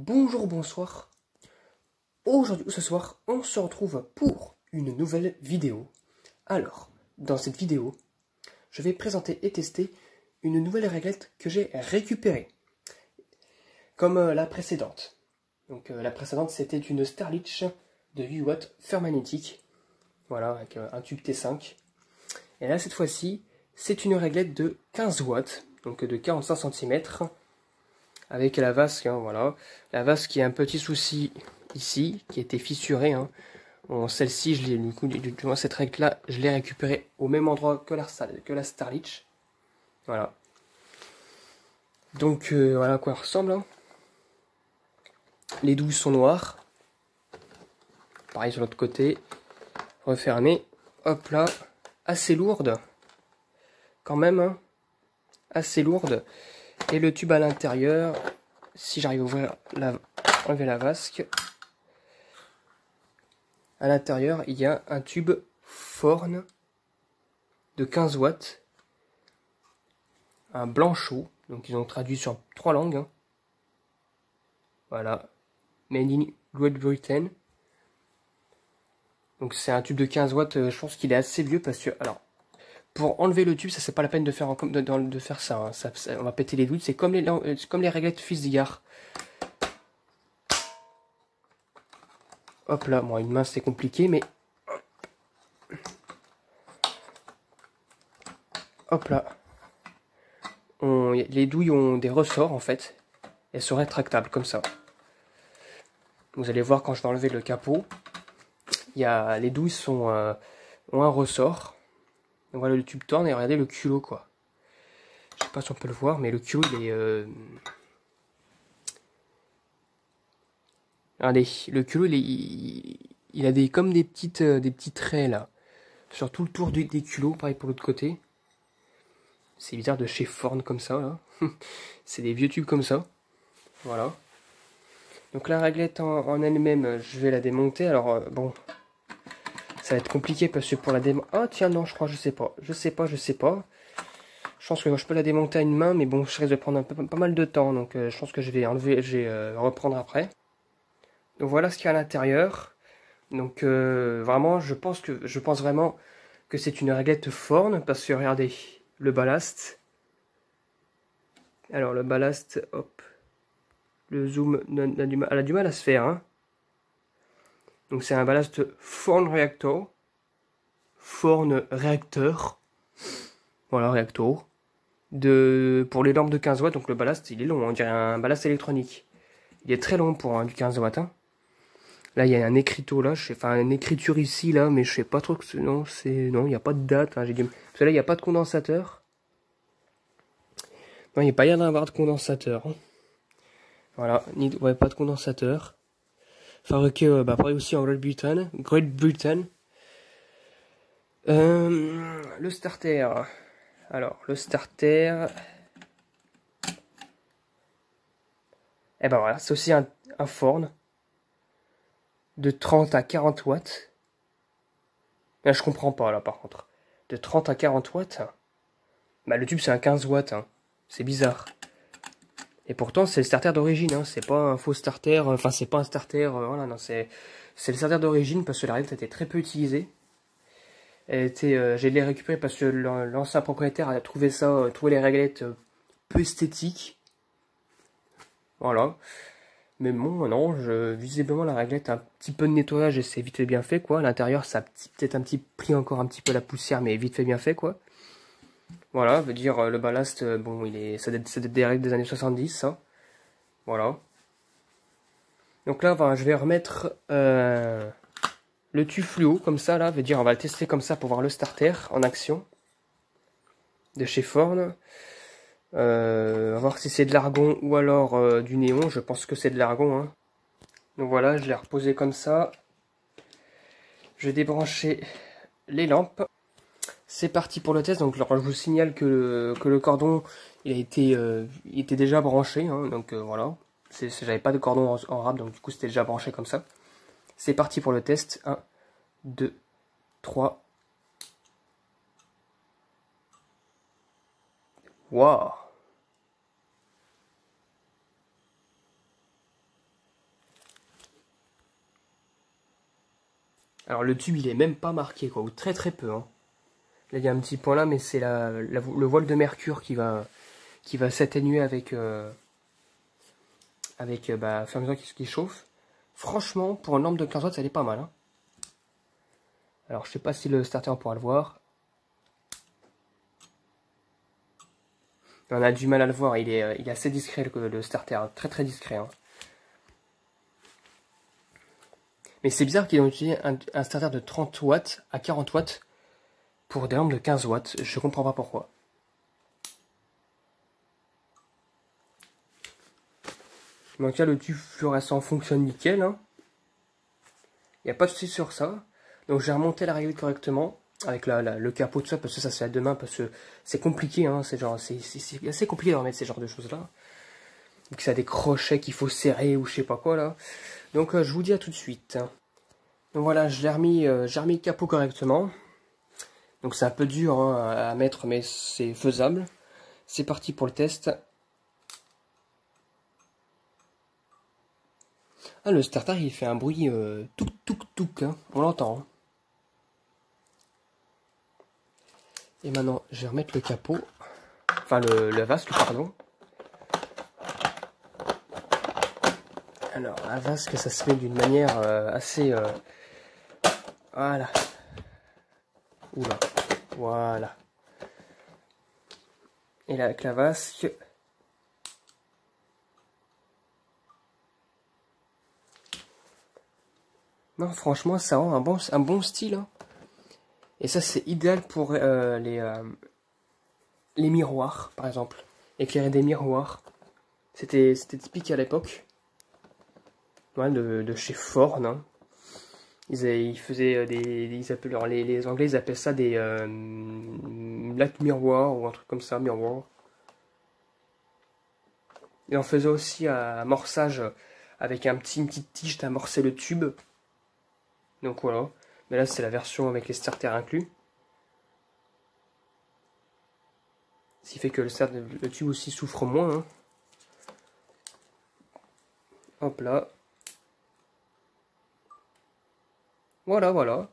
Bonjour, bonsoir. Aujourd'hui ou ce soir, on se retrouve pour une nouvelle vidéo. Alors, dans cette vidéo, je vais présenter et tester une nouvelle réglette que j'ai récupérée. Comme la précédente. Donc la précédente, c'était une Starlich de 8 watts fer magnétique. Voilà, avec un tube T5. Et là, cette fois-ci, c'est une réglette de 15 watts, donc de 45 cm. Avec la vasque, hein, voilà. La vasque qui a un petit souci ici, qui a été fissurée. Hein. Bon, celle-ci, cette règle-là, je l'ai récupérée au même endroit que la Starlich. Voilà. Donc, voilà à quoi elle ressemble. Hein. Les douilles sont noires. Pareil sur l'autre côté. Refermé. Hop là. Assez lourde. Quand même. Hein. Assez lourde. Et le tube à l'intérieur, si j'arrive à enlever la vasque, à l'intérieur, il y a un tube Forn de 15 watts, un blanchot, donc ils ont traduit sur 3 langues. Hein. Voilà, Made in Great Britain. Donc c'est un tube de 15 watts, je pense qu'il est assez vieux parce que, alors, pour enlever le tube, ça c'est pas la peine de faire, ça, hein. On va péter les douilles, c'est comme les réglettes Fitzgerald. Hop là, bon, une main c'est compliqué, mais... Hop là. Les douilles ont des ressorts, en fait. Elles sont rétractables, comme ça. Vous allez voir quand je vais enlever le capot. Les douilles ont un ressort. Donc voilà, le tube tourne et regardez le culot, quoi. Je sais pas si on peut le voir, mais le culot, il est... Regardez, le culot, il a comme des petits traits, là. Sur tout le tour des culots, pareil pour l'autre côté. C'est bizarre de chez Forn comme ça, là. C'est des vieux tubes comme ça. Voilà. Donc la réglette en elle-même, je vais la démonter. Alors, bon, ça va être compliqué parce que pour la démonter... Ah, tiens, non, je crois, je sais pas. Je sais pas. Je pense que je peux la démonter à une main, mais bon, je risque de prendre pas mal de temps. Donc, je pense que je vais reprendre après. Donc, voilà ce qu'il y a à l'intérieur. Donc, vraiment, je pense vraiment que c'est une réglette Forn parce que, regardez, le ballast. Alors, le ballast, hop. Le zoom elle a du mal à se faire. Hein. Donc c'est un ballast Forn Reactor. Forn Reactor. Voilà, Reactor. Pour les lampes de 15 watts, donc le ballast il est long, on dirait un ballast électronique. Il est très long pour du 15 watts. Hein. Là il y a un écriteau là, enfin une écriture ici là, mais je sais pas trop que non, il n'y a pas de date. Hein, parce que là il n'y a pas de condensateur. Non, il n'y a pas rien d'avoir de condensateur. Hein. Voilà, ouais, pas de condensateur. Fabriqué pareil aussi en Great Britain. Le starter. Alors, le starter. Et ben voilà, c'est aussi un Forn de 30 à 40 watts. Là, je comprends pas là par contre. De 30 à 40 watts. Bah, le tube c'est un 15 watts. Hein. C'est bizarre. Et pourtant, c'est le starter d'origine, hein. C'est pas un faux starter, enfin, c'est pas un starter, voilà, non, c'est le starter d'origine parce que la réglette était très peu utilisée. J'ai les récupéré parce que l'ancien propriétaire a trouvé les réglettes peu esthétiques. Voilà. Mais bon, non, visiblement, la réglette a un petit peu de nettoyage et c'est vite fait bien fait, quoi. À l'intérieur, ça a peut-être pris encore un petit peu la poussière, mais vite fait bien fait, quoi. Voilà, veut dire le ballast, bon, ça date des règles des années 70, ça. Voilà. Donc là, je vais remettre le tube fluo, comme ça, là. Veut dire, on va le tester comme ça pour voir le starter en action. De chez Forn. On va voir si c'est de l'argon ou alors du néon. Je pense que c'est de l'argon. Hein. Donc voilà, je l'ai reposé comme ça. Je vais débrancher les lampes. C'est parti pour le test. Donc alors, je vous signale que le cordon il était déjà branché. Hein, donc voilà. J'avais pas de cordon en rab, donc du coup c'était déjà branché comme ça. C'est parti pour le test. 1, 2, 3. Waouh! Alors le tube il est même pas marqué quoi, ou très très peu. Hein. Là il y a un petit point là, mais c'est le voile de mercure qui va s'atténuer avec, bah, au fur et à mesure qu'il chauffe. Franchement, pour une lampe de 15 watts, elle est pas mal. Hein. Alors je sais pas si le starter on pourra le voir. On a du mal à le voir, il est assez discret le starter, hein. Très très discret. Hein. Mais c'est bizarre qu'ils ont utilisé un starter de 30 watts à 40 watts pour des lampes de 15 watts. Je comprends pas pourquoi. Donc là, le tube fluorescent fonctionne nickel. Hein. Il n'y a pas de souci sur ça. Donc j'ai remonté la réglette correctement avec le capot de ça parce que ça c'est à deux mains parce que c'est compliqué. Hein. C'est assez compliqué de remettre ces genres de choses là. Donc ça a des crochets qu'il faut serrer ou je sais pas quoi là. Donc je vous dis à tout de suite. Donc voilà, j'ai remis le capot correctement. Donc c'est un peu dur hein, à mettre mais c'est faisable. C'est parti pour le test. Ah, le starter il fait un bruit touk touk touk, hein. On l'entend. Hein. Et maintenant je vais remettre le capot, enfin le vasque pardon. Alors la vasque ça se fait d'une manière assez... voilà. Oula, voilà. Et là avec la vasque... Non, franchement, ça rend un bon style. Hein. Et ça, c'est idéal pour les miroirs, par exemple. Éclairer des miroirs. C'était typique à l'époque. Ouais, de chez Ford. Hein. Ils faisaient les Anglais, ils appellent ça des light miroirs ou un truc comme ça, miroir. Et on faisait aussi un amorçage avec une petite tige d'amorcer le tube. Donc voilà. Mais là, c'est la version avec les starters inclus. Ce qui fait que le tube aussi souffre moins. Hein. Hop là. Voilà, voilà.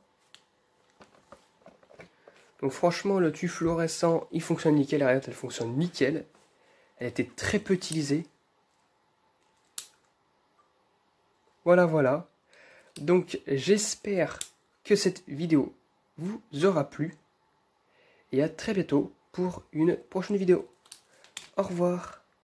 Donc franchement, le tube fluorescent, il fonctionne nickel. La elle fonctionne nickel. Elle était très peu utilisée. Voilà, voilà. Donc j'espère que cette vidéo vous aura plu. Et à très bientôt pour une prochaine vidéo. Au revoir.